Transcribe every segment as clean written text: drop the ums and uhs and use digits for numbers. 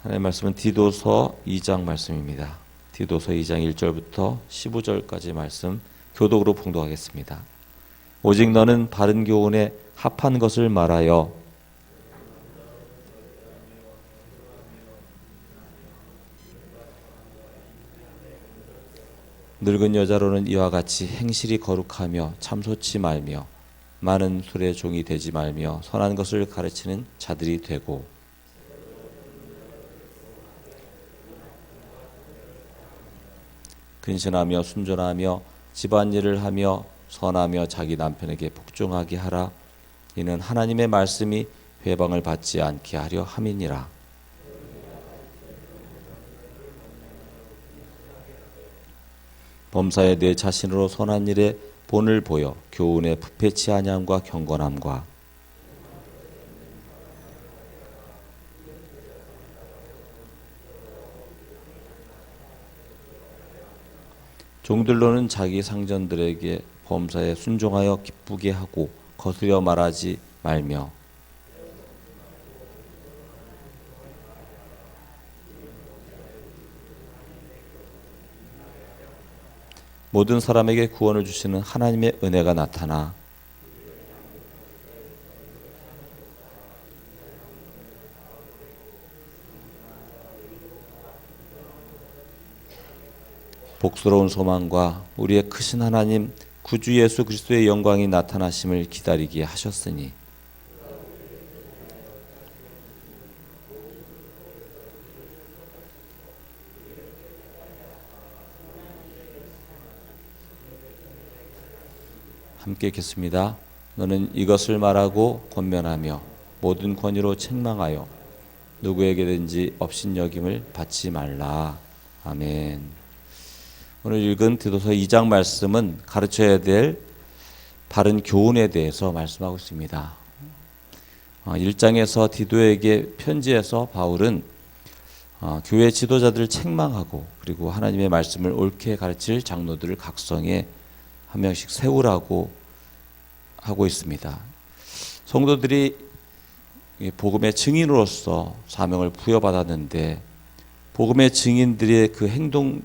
하나님의 말씀은 디도서 2장 말씀입니다. 디도서 2장 1절부터 15절까지 말씀 교독으로 봉독하겠습니다. 오직 너는 바른 교훈에 합한 것을 말하여 늙은 여자로는 이와 같이 행실이 거룩하며 참소치 말며 많은 술의 종이 되지 말며 선한 것을 가르치는 자들이 되고 근신하며 순전하며 집안일을 하며 선하며 자기 남편에게 복종하게 하라. 이는 하나님의 말씀이 회방을 받지 않게 하려 함이니라. 범사에 내 자신으로 선한 일에 본을 보여 교훈에 부패치 아니함과 경건함과 종들로는 자기 상전들에게 범사에 순종하여 기쁘게 하고 거스려 말하지 말며 모든 사람에게 구원을 주시는 하나님의 은혜가 나타나 복스러운 소망과 우리의 크신 하나님 구주 예수 그리스도의 영광이 나타나심을 기다리게 하셨으니 함께 읽겠습니다. 너는 이것을 말하고 권면하며 모든 권위로 책망하여 누구에게든지 업신여김을 받지 말라. 아멘. 오늘 읽은 디도서 2장 말씀은 가르쳐야 될 바른 교훈에 대해서 말씀하고 있습니다. 1장에서 디도에게 편지에서 바울은 교회 지도자들을 책망하고 그리고 하나님의 말씀을 옳게 가르칠 장로들을 각성해 한 명씩 세우라고 하고 있습니다. 성도들이 복음의 증인으로서 사명을 부여받았는데 복음의 증인들의 그 행동하는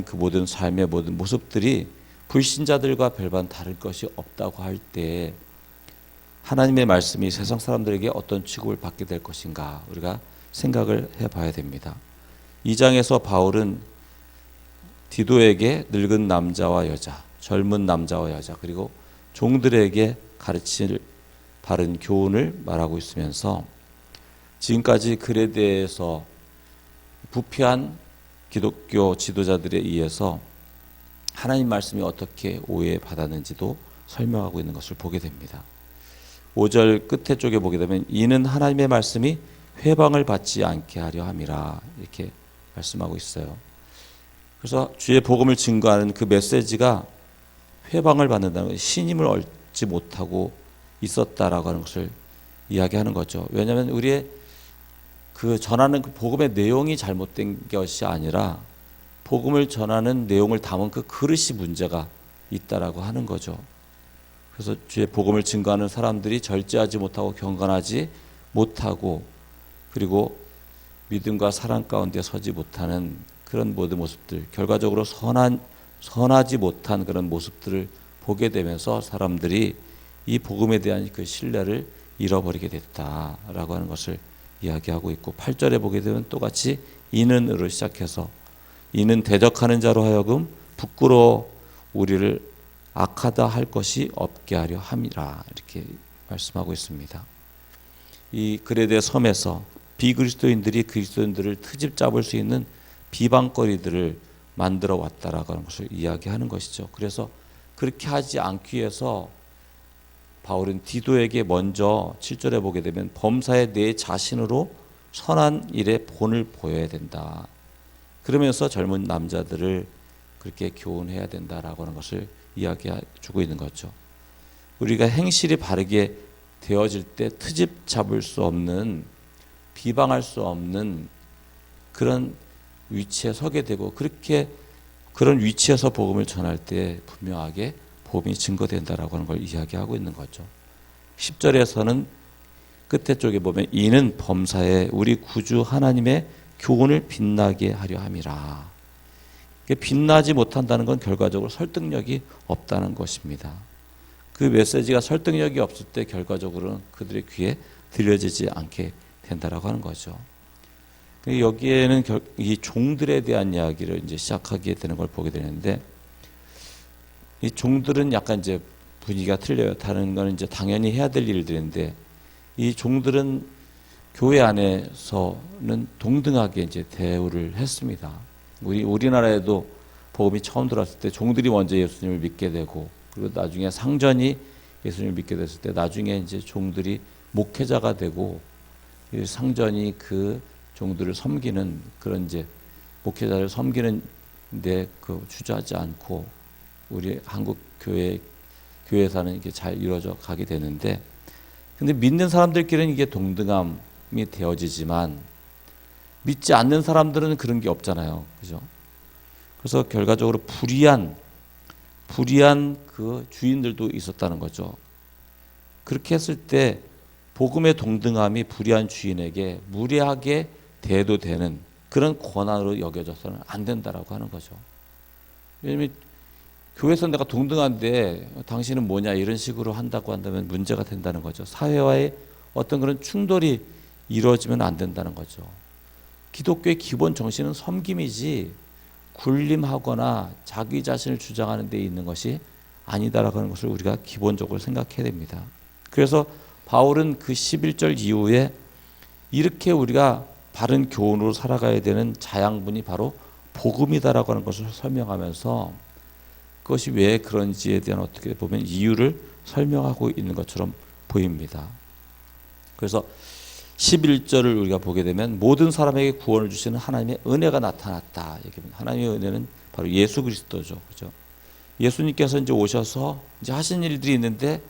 그 모든 삶의 모든 모습들이 불신자들과 별반 다를 것이 없다고 할 때 하나님의 말씀이 세상 사람들에게 어떤 취급을 받게 될 것인가 우리가 생각을 해봐야 됩니다. 2장에서 바울은 디도에게 늙은 남자와 여자, 젊은 남자와 여자 그리고 종들에게 가르칠 바른 교훈을 말하고 있으면서 지금까지 글에 대해서 부패한 기독교 지도자들에 의해서 하나님 말씀이 어떻게 오해받았는지도 설명하고 있는 것을 보게 됩니다. 5절 끝에 쪽에 보게 되면 이는 하나님의 말씀이 회방을 받지 않게 하려 함이라 이렇게 말씀하고 있어요. 그래서 주의 복음을 증거하는 그 메시지가 회방을 받는다는 것은 신임을 얻지 못하고 있었다라고 하는 것을 이야기하는 거죠. 왜냐하면 우리의 그 전하는 그 복음의 내용이 잘못된 것이 아니라 복음을 전하는 내용을 담은 그 그릇이 문제가 있다라고 하는 거죠. 그래서 주의 복음을 증거하는 사람들이 절제하지 못하고 경건하지 못하고 그리고 믿음과 사랑 가운데 서지 못하는 그런 모든 모습들, 결과적으로 선하지 못한 그런 모습들을 보게 되면서 사람들이 이 복음에 대한 그 신뢰를 잃어버리게 됐다라고 하는 것을 이야기하고 있고 8절에 보게 되면 똑같이 이는으로 시작해서 이는 대적하는 자로 하여금 부끄러워 우리를 악하다 할 것이 없게 하려 함이라 이렇게 말씀하고 있습니다. 이 그레데 섬에서 비그리스도인들이 그리스도인들을 트집 잡을 수 있는 비방거리들을 만들어 왔다라고 하는 것을 이야기하는 것이죠. 그래서 그렇게 하지 않기 위해서 바울은 디도에게 먼저 7절에 보게 되면 범사에 내 자신으로 선한 일에 본을 보여야 된다. 그러면서 젊은 남자들을 그렇게 교훈해야 된다라고 하는 것을 이야기해 주고 있는 거죠. 우리가 행실이 바르게 되어질 때 트집 잡을 수 없는 비방할 수 없는 그런 위치에 서게 되고 그렇게 그런 위치에서 복음을 전할 때 분명하게 복음이 증거된다라고 하는 걸 이야기하고 있는 거죠. 10절에서는 끝에 쪽에 보면 이는 범사에 우리 구주 하나님의 교훈을 빛나게 하려 함이라. 빛나지 못한다는 건 결과적으로 설득력이 없다는 것입니다. 그 메시지가 설득력이 없을 때 결과적으로는 그들의 귀에 들려지지 않게 된다라고 하는 거죠. 여기에는 이 종들에 대한 이야기를 이제 시작하게 되는 걸 보게 되는데, 이 종들은 약간 이제 분위기가 틀려요. 다른 건 이제 당연히 해야 될 일들인데, 이 종들은 교회 안에서는 동등하게 이제 대우를 했습니다. 우리나라에도 복음이 처음 들어왔을 때 종들이 먼저 예수님을 믿게 되고, 그리고 나중에 상전이 예수님을 믿게 됐을 때 나중에 이제 종들이 목회자가 되고, 상전이 그 종들을 섬기는 그런 이제 목회자를 섬기는 데 주저하지 않고 우리 한국 교회에서는 이게 잘 이루어져 가게 되는데, 근데 믿는 사람들끼리는 이게 동등함이 되어지지만 믿지 않는 사람들은 그런 게 없잖아요. 그죠? 그래서 결과적으로 불의한 그 주인들도 있었다는 거죠. 그렇게 했을 때 복음의 동등함이 불의한 주인에게 무례하게 대도 되는 그런 권한으로 여겨져서는 안 된다라고 하는 거죠. 왜냐하면 교회에서 내가 동등한데 당신은 뭐냐 이런 식으로 한다고 한다면 문제가 된다는 거죠. 사회와의 어떤 그런 충돌이 이루어지면 안 된다는 거죠. 기독교의 기본 정신은 섬김이지 군림하거나 자기 자신을 주장하는 데 있는 것이 아니다라고 하는 것을 우리가 기본적으로 생각해야 됩니다. 그래서 바울은 그 11절 이후에 이렇게 우리가 바른 교훈으로 살아가야 되는 자양분이 바로 복음이다라고 하는 것을 설명하면서 그것이 왜 그런지에 대한 어떻게 보면 이유를 설명하고 있는 것처럼 보입니다. 그래서 11절을 우리가 보게 되면 모든 사람에게 구원을 주시는 하나님의 은혜가 나타났다. 하나님의 은혜는 바로 예수 그리스도죠. 그죠? 예수님께서 이제 오셔서 이제 하신 일들이 있는데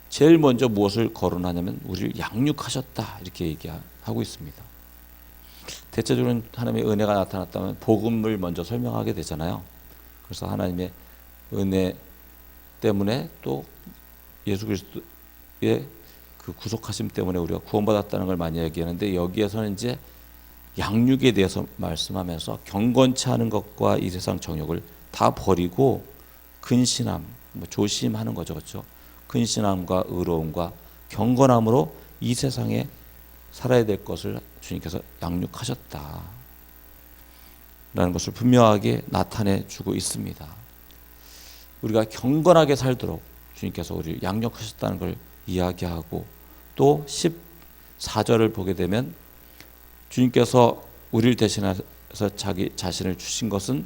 제일 먼저 무엇을 거론하냐면 우리를 양육하셨다. 이렇게 얘기하고 있습니다. 대체적으로는 하나님의 은혜가 나타났다면 복음을 먼저 설명하게 되잖아요. 그래서 하나님의 은혜 때문에 또 예수 그리스도의 그 구속하심 때문에 우리가 구원받았다는 걸 많이 얘기하는데, 여기에서는 이제 양육에 대해서 말씀하면서 경건치 않은 것과 이 세상 정욕을 다 버리고 근신함, 조심하는 거죠. 그렇죠? 근신함과 의로움과 경건함으로 이 세상에 살아야 될 것을 주님께서 양육하셨다 라는 것을 분명하게 나타내 주고 있습니다. 우리가 경건하게 살도록 주님께서 우리를 양육하셨다는 걸 이야기하고, 또 14절을 보게 되면 주님께서 우리를 대신해서 자기 자신을 주신 것은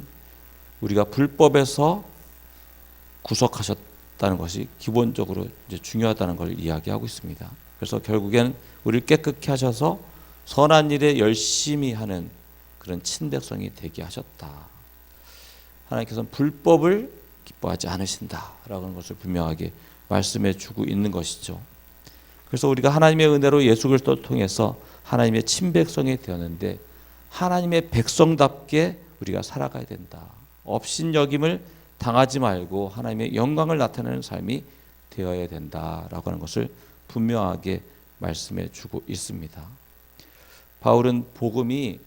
우리가 불법에서 구속하셨다는 것이 기본적으로 이제 중요하다는 걸 이야기하고 있습니다. 그래서 결국엔 우리를 깨끗게 하셔서 선한 일에 열심히 하는 그런 친백성이 되게 하셨다. 하나님께서는 불법을 기뻐하지 않으신다라고 하는 것을 분명하게 말씀해 주고 있는 것이죠. 그래서 우리가 하나님의 은혜로 예수 그리스도를 통해서 하나님의 친백성이 되었는데, 하나님의 백성답게 우리가 살아가야 된다. 업신여김을 당하지 말고 하나님의 영광을 나타내는 삶이 되어야 된다라고 하는 것을 분명하게 말씀해 주고 있습니다. 바울은 복음이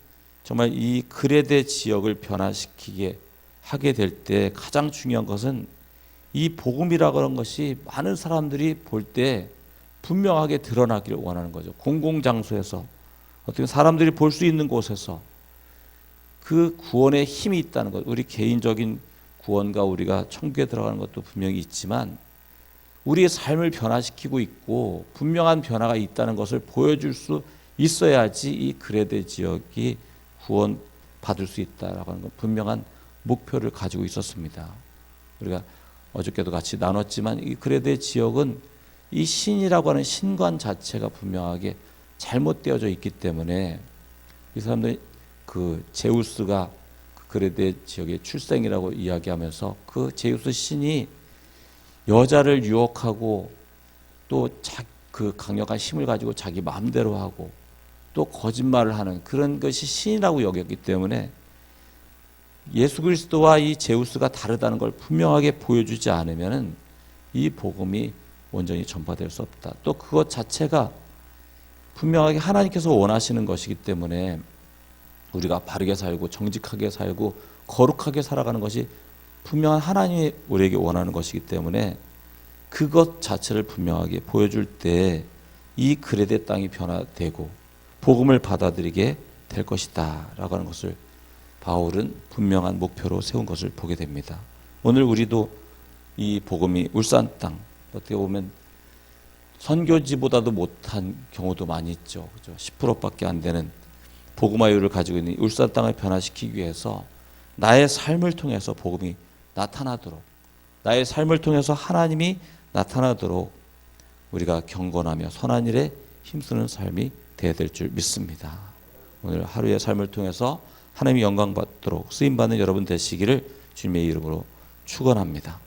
정말 이 그레데 지역을 변화시키게 하게 될 때 가장 중요한 것은 이 복음이라고 하는 것이 많은 사람들이 볼 때 분명하게 드러나기를 원하는 거죠. 공공장소에서, 어떻게 사람들이 볼 수 있는 곳에서 그 구원의 힘이 있다는 것. 우리 개인적인 구원과 우리가 천국에 들어가는 것도 분명히 있지만 우리의 삶을 변화시키고 있고 분명한 변화가 있다는 것을 보여줄 수 있어야지 이 그레데 지역이 구원 받을 수 있다라고 하는 건 분명한 목표를 가지고 있었습니다. 우리가 어저께도 같이 나눴지만 이 그레데 지역은 이 신이라고 하는 신관 자체가 분명하게 잘못되어져 있기 때문에 이 사람들이 그 제우스가 그 그레데 지역의 출생이라고 이야기하면서 그 제우스 신이 여자를 유혹하고 또 그 강력한 힘을 가지고 자기 마음대로 하고 또 거짓말을 하는 그런 것이 신이라고 여겼기 때문에 예수 그리스도와 이 제우스가 다르다는 걸 분명하게 보여주지 않으면 이 복음이 온전히 전파될 수 없다. 또 그것 자체가 분명하게 하나님께서 원하시는 것이기 때문에 우리가 바르게 살고 정직하게 살고 거룩하게 살아가는 것이 분명한 하나님이 우리에게 원하는 것이기 때문에 그것 자체를 분명하게 보여줄 때 이 그레데 땅이 변화되고 복음을 받아들이게 될 것이다 라고 하는 것을 바울은 분명한 목표로 세운 것을 보게 됩니다. 오늘 우리도 이 복음이 울산 땅, 어떻게 보면 선교지보다도 못한 경우도 많이 있죠. 그죠? 10%밖에 안 되는 복음화율을 가지고 있는 울산 땅을 변화시키기 위해서 나의 삶을 통해서 복음이 나타나도록, 나의 삶을 통해서 하나님이 나타나도록 우리가 경건하며 선한 일에 힘쓰는 삶이 되어야 될 줄 믿습니다. 오늘 하루의 삶을 통해서 하나님이 영광받도록 쓰임받는 여러분 되시기를 주님의 이름으로 축원합니다.